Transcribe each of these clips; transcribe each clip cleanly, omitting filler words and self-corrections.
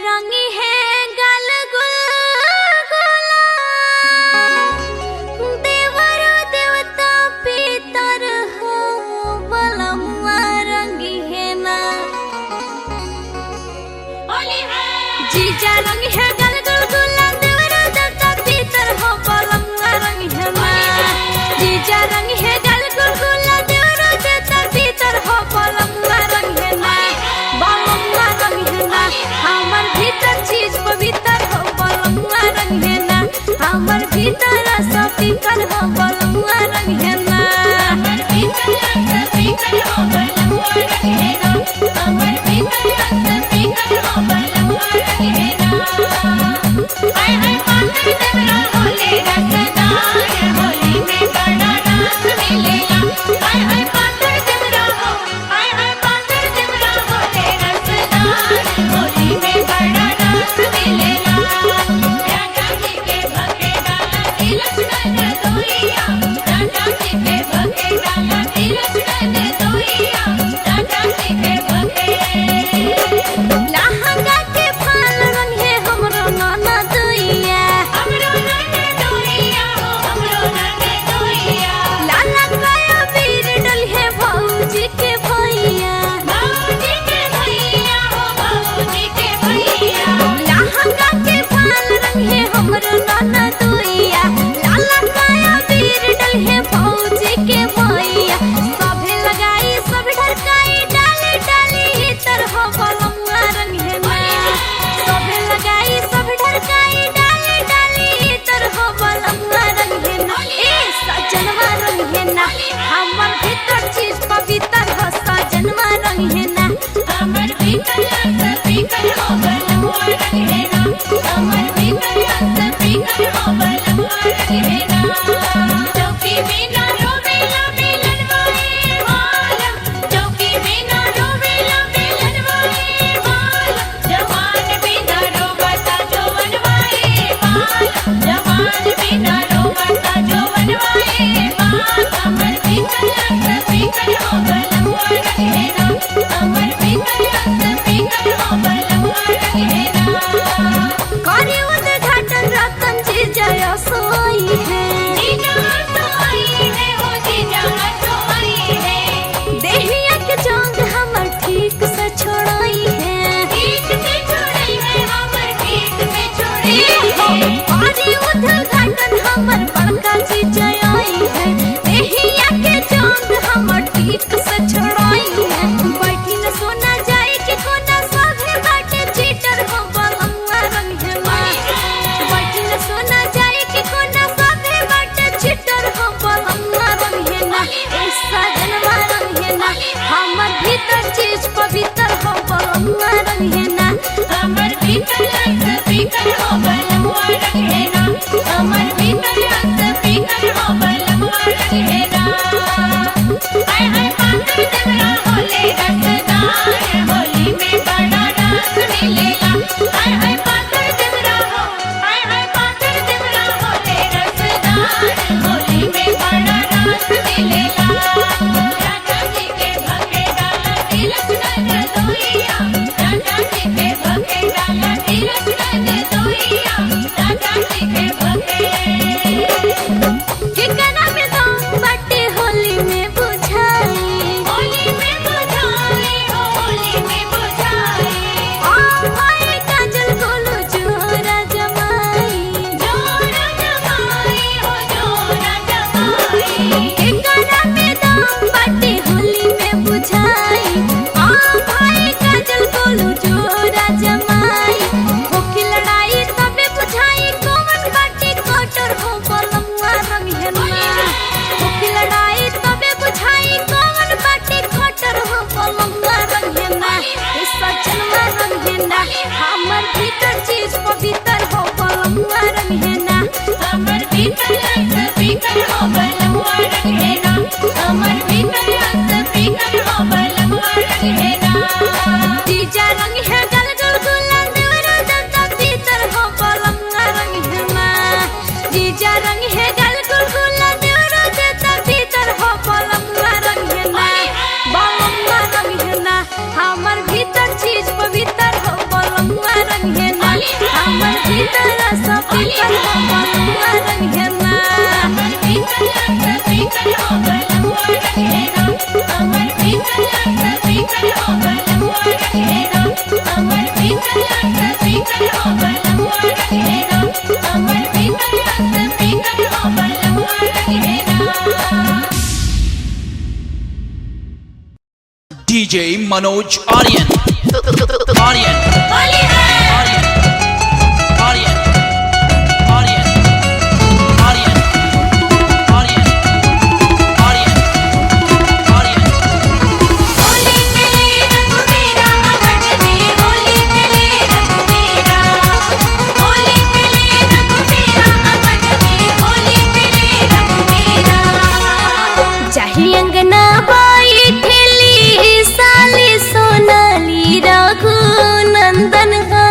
रंगी है गल गुलगुला, देवर देवता पितर हो बलमुआ रंगी है ना। जीजा रंगी है गल गुलगुला, देवर देवता पितर हो बलमुआ रंगी है ना। जीजा रंगी है गल गुलगुला, देवर देवता पितर हो बलमुआ रंगी है ना। बलमुआ रंगी है ना, हमर भीतर चीज पवित्र हो बलमुआ रंग है ना। हमर भीतर सब पीकर हो बलमुआ रंग है ना। हमर भीतर सब पीकर हो बलमुआ रंग है ना। हमर भीतर सब पीकर हो बलमुआ रंग है ना। हाय हाय पाकर देवरा होले रसदार, होली में बड़ा रस मिलेला। हाय हाय पाकर देवरा हो, हाय हाय पाकर देवरा होले रसदार, होली में बड़ा रस मिलेला। राजा जी के भगे डाला तिलक कर दोइया, राजा जी के भगे डाला तिलक कर दोइया, राजा जी के भगे। लहंगा के फाल रंग है हमरो नाना दोइया, हमरो नाना दोइया हो, हमरो नाना दोइया। लाला काया वीर डल है भौजी के भैया, भौजी के भैया हो, भौजी के भैया। लहंगा के फाल रंग है हमरो नाना दोइया, लाला काया वीर डल है भौजी के भैया। सभे लगाई सब ढरकाई, डाली डाली इतर हो बलमुआ रंग है ना। सभे लगाई सब ढरकाई, डाली डाली इतर हो बलमुआ रंग है ना। ए सजनवा रंग है ना, हमर भीतर चीज पवित्र हो सजनवा रंग है ना। हमर भीतर सब पीकर हो बलमुआ रंग है ना। हमर भीतर सब पीकर हो बलमुआ रंग है ना। चौकी बिना रोवेला मिलनवाए वाला, चौकी बिना रोवेला मिलनवाए वाला। जवान बिना रोवता जवनवाए वाला, जवान बिना रोवता जवनवाए वाला। हमर भीतर सब पीकर हो बलमुआ रंग है ना। हमर भीतर सब पीकर हो बलमुआ रंग है ना। करी उद्घाटन रतन जी जय सोई है, जीजा सोई है हो, जीजा सोई है। देहिया के जोंग हमर ठीक से छोड़ाई है, ठीक से छोड़ाई है, हमर ठीक से छोड़ाई है। करी उद्घाटन हमर बड़का जी जय आई है, देहिया के जोंग हमर ठीक सपीकल हो बलुआ रंग है ना हमर पीकल सपीकल हो बलुआ रंग है ना हमर पीकल सपीकल हो बलुआ रंग है ना हमर पीकल सपीकल हो बलुआ रंग है ना हमर पीकल सपीकल हो बलुआ रंग है ना DJ Manoj Aryan. Aryan. Holi है Aryan. Aryan. Aryan. Aryan. Aryan. Aryan. Aryan. Holi के लिए रंग मेरा अमर में होली के लिए रंग मेरा होली के लिए रंग मेरा अमर में होली के लिए रंग मेरा चाहे अंगना बाई ठेली साली सोनाली रघु नंदन का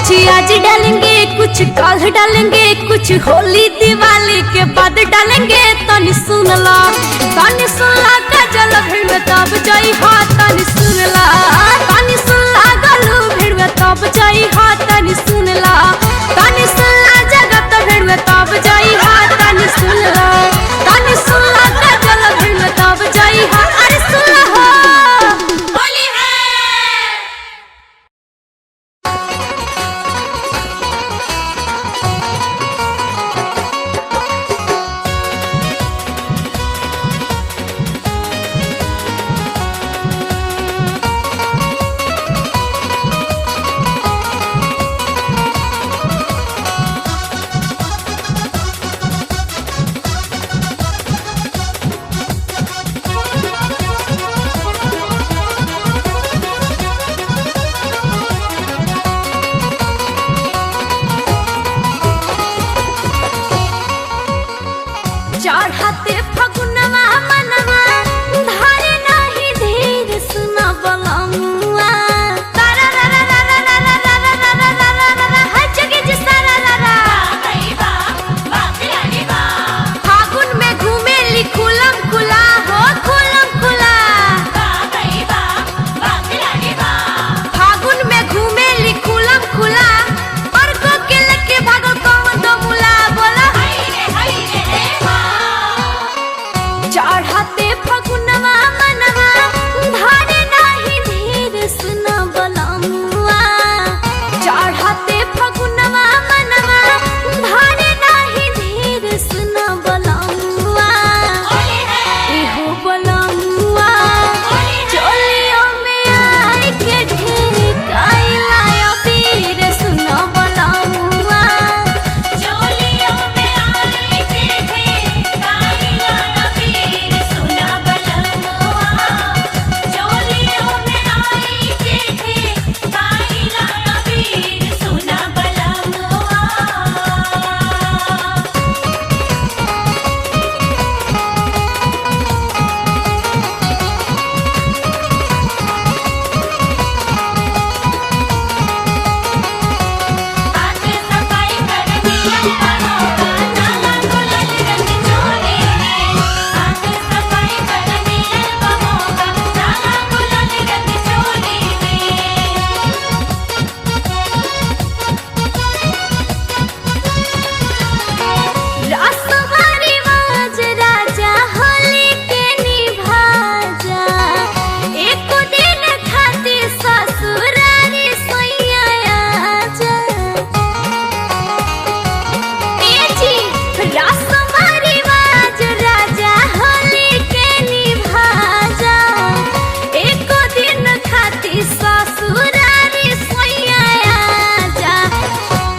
आज डालेंगे कुछ कल डालेंगे कुछ होली दिवाली के बाद डालेंगे तनी सुन ला काजल भीड़ में तब जाई हा तनी सुन ला गलू भीड़ में तब जाई हा तनी सुन ला जगत भीड़ में तब जाई हा तनी सुन ला काजल भीड़ में तब जाई हा अरे सुन ला होली है। चढ़ाते फगुनवा मनवा धारे नहीं धीर सुना बलमुआ तारा रा रा रा रा रा रा रा रा रा रा रा रा रा हर जगह जिसा रा रा रा फागुन में घूमे ली खुलम खुला हो खुलम खुला फागुन में घूमे ली खुलम खुला और को के लेके भागो कौन दो मुला बोला चढ़ाते फगुनवा मनवा धारे नहीं धीर सुना बलमुआ चढ़ाते फगुनवा मनवा धारे नहीं धीर सुना बलमुआ एहो बलमुआ चोलियों में आई के ढेर काइला पीर सुना बलमुआ चोलियों में आई के ढेर काइला पीर सुना बलमुआ चोलियों में आई के ढेर काइला पीर सुना बलमुआ। हाथ सफाई करनी ललका नाला गुलाल रंग चोली में हाथ सफाई करनी ललका नाला गुलाल रंग चोली में रासवारी वाज राजा होली के निभाजा एक दिन खातिर ससुरारी सोइया आजा रासवारी वाज राजा होली के निभाजा एक दिन खातिर ससुरारी सोइया आजा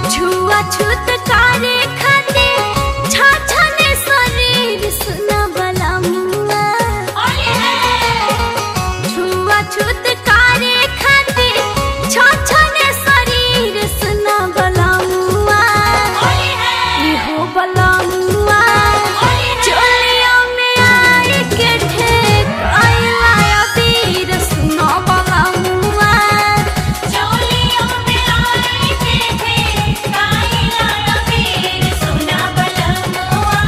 छुआ छूत करे खातिर छाछने शरीर सुना बलमुआ छुआ छूत करे खातिर छाछने शरीर सुना बलमुआ इहो बलमुआ चोलियों में आई के ढेर काइला पीर सुना बलमुआ चोलियों में आई के ढेर काइला पीर सुना बलमुआ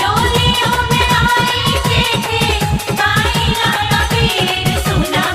चोलियों में आई के ढेर काइला पीर सुना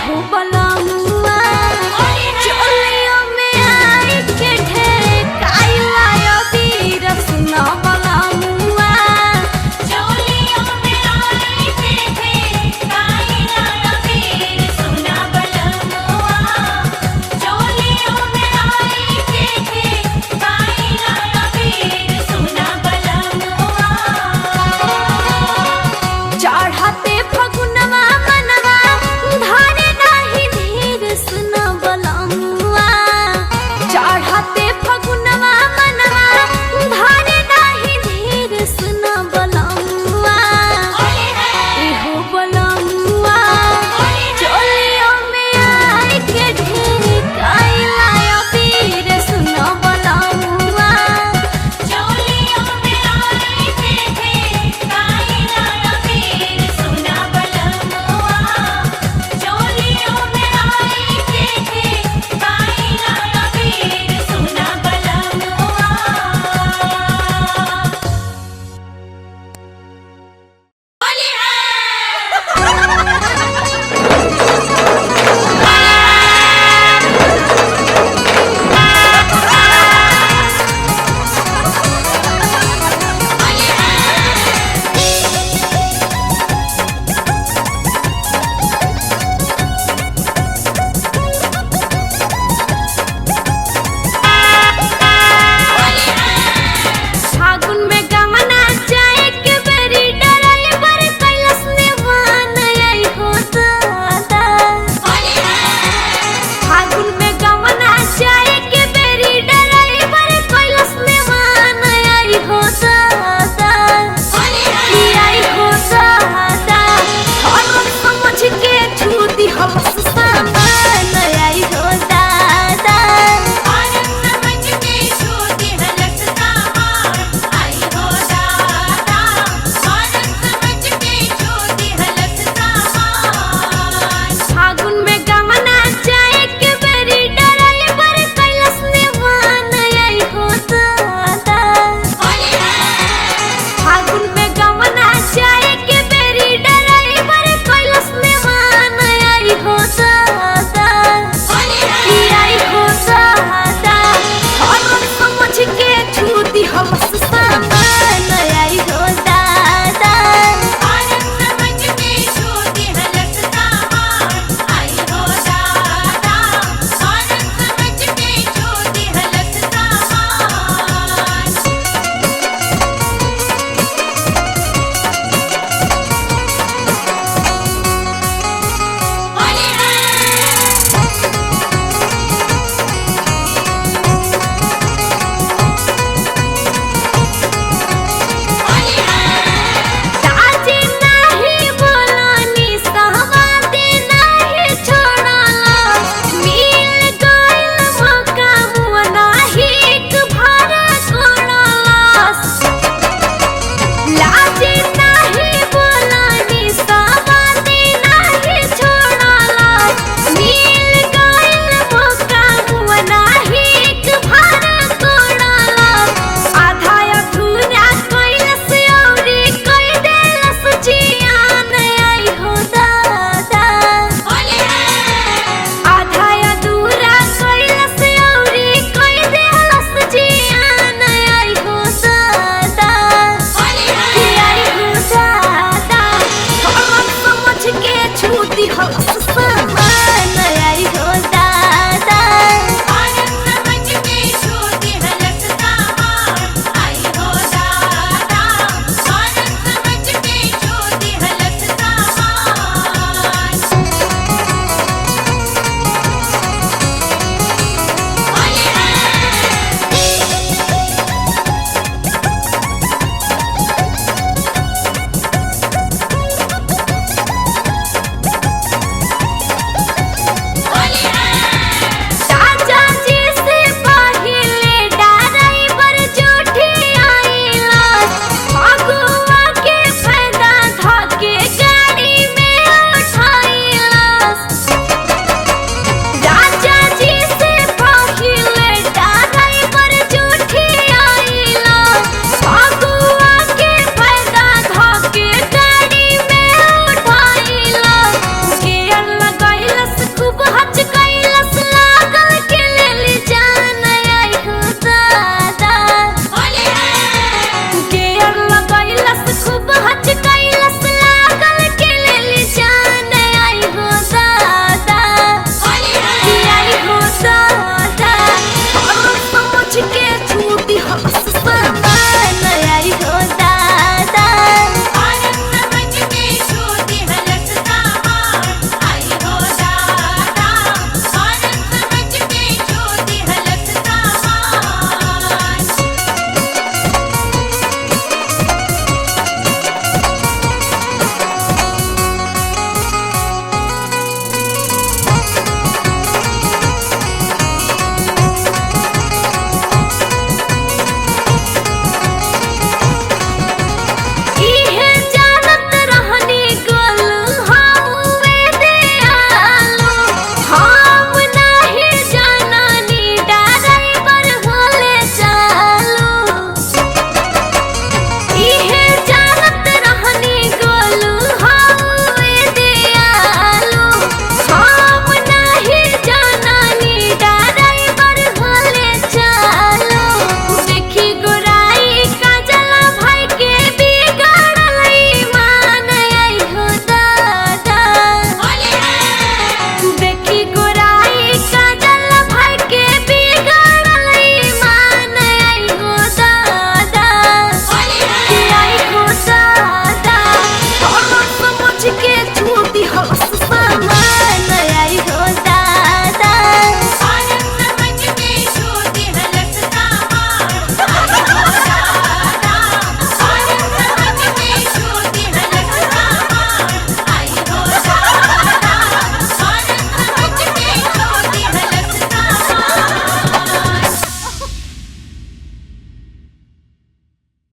हो बला